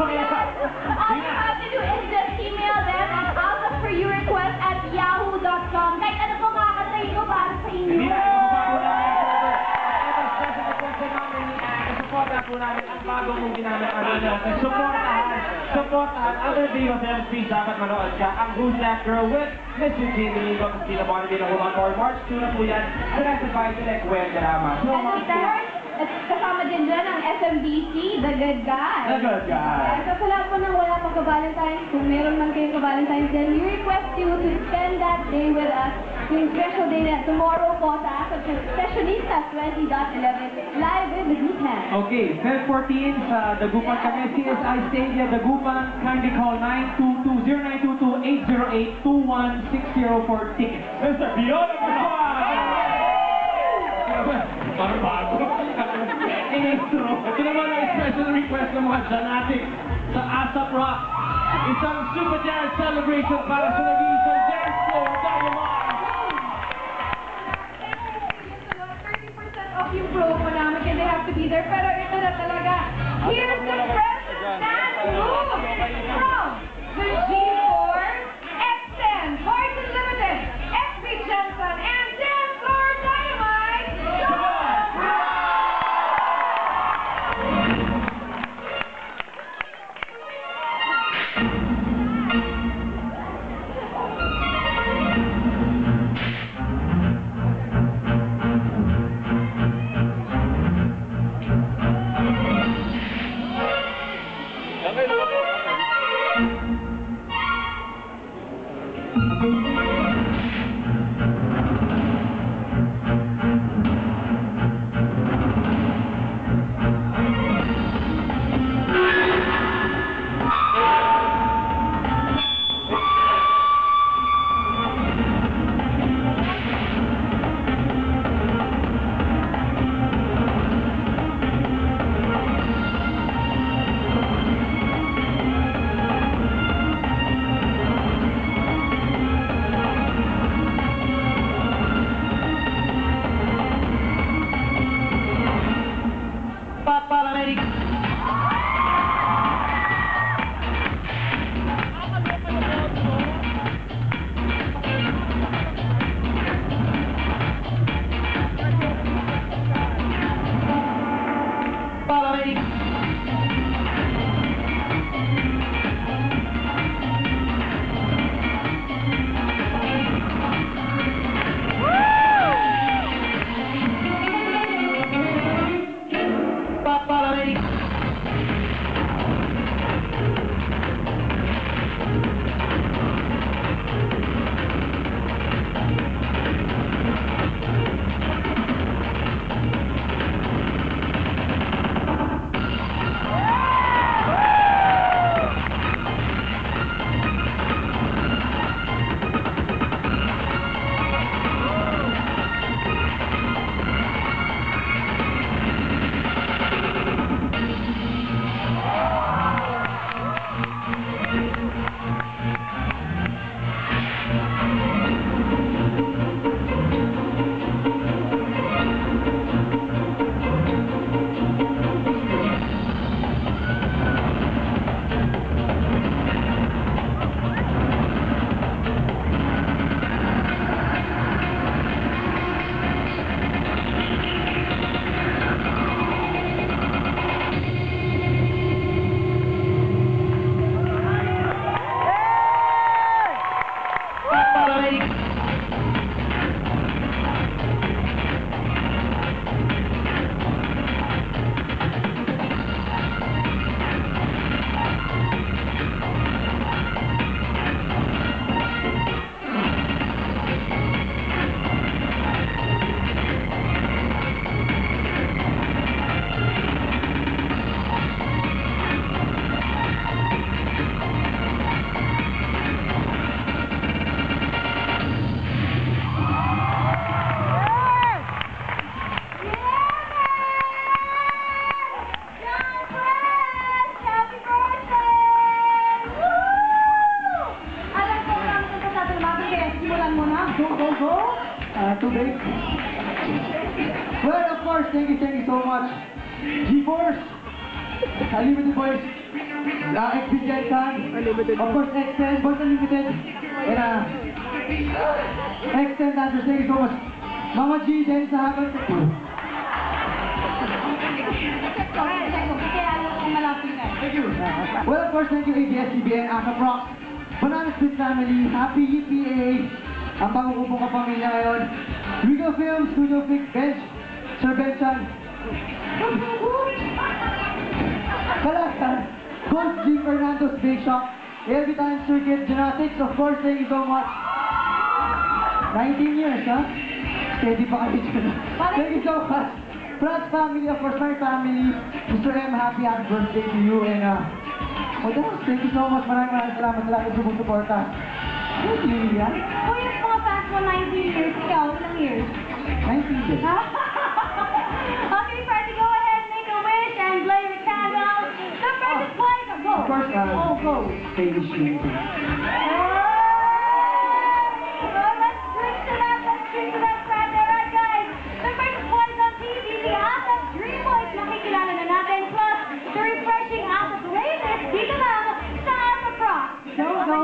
All you have to do is just email them at outlookforyourequest@yahoo.com. Kahit ano po kakasayin ko para sa inyo. Supportahan po namin ang bagong movie namin. Supportahan. Other Day of MCs, dapat manood ka. Ang Who's That Girl with Miss Eugene Domingo, Christina Bonneville, Hold On For March 2 na po yan. Directed by Direk Gwen Drama. So, At kasama din dyan ang SMBC, The Good Guy. The Good Guy. So sa lahat po ng wala pang ka-Valentine's, kung meron man kayong ka-Valentine's din, we request you to spend that day with us. Yung special day na tomorrow po sa Asa Fashionistas 20.11 live with the Gupan. Okay, Feb 14 sa Dagupan kami, CSI Stadium, Dagupan. Kindly call 922-0922-808-2160 for tickets. Mr. Biola Parang bago. Ito naman ang special request ng mga Janatic sa ASAP Rock. Isang Super Dance celebration para sa nag-iisang dance floor, Dynamite! 30% off yung promo namin kasi they have to be there. Pero ito na talaga. Here's the present dance move from the G4, XN, Toys Unlimited, XB Jensen, and Dance Floor Dynamite. Today. Well, of course, thank you so much. G-Force. Unlimited Boys, XB Jensen, of course XN, Boys Unlimited, and XN dancers, thank you so much. Mama G, dahil sa habang Thank you. Well, of course, thank you ABS-CBN, Aka Prox, Banana Split Family, Happy EPA, ang pangungupong kapamilya ngayon, Regal Films, Studio Fix, Bench, Sir Benchan, Kalakal, Ghost G. Fernando's Bake Shop, LB Time Circuit, Genetics, of course, thank you so much. 19 years, huh? Steady pa kayo dyan. Thank you so much. Franz family, of course, my family. Mr. M, happy birthday to you. And, what else? Thank you so much. Maraming salamat sa lahat ng sumusuporta. Thank you, Lilian. Kung yung mga fans mo 19 years, ikaw, ilang years? 19 years. Okay, Freddy, go ahead, make a wish, and blow your candle. The first is quiet, go. Of course, Oh, go. Baby Sheen. Oh, let's drink to that, Fred. Alright, guys. The first is quiet on TV, the Athens Dream Boys, makikilala na natin, plus the refreshing Athens playlist, dito lang sa Alpha Pro. Go, go.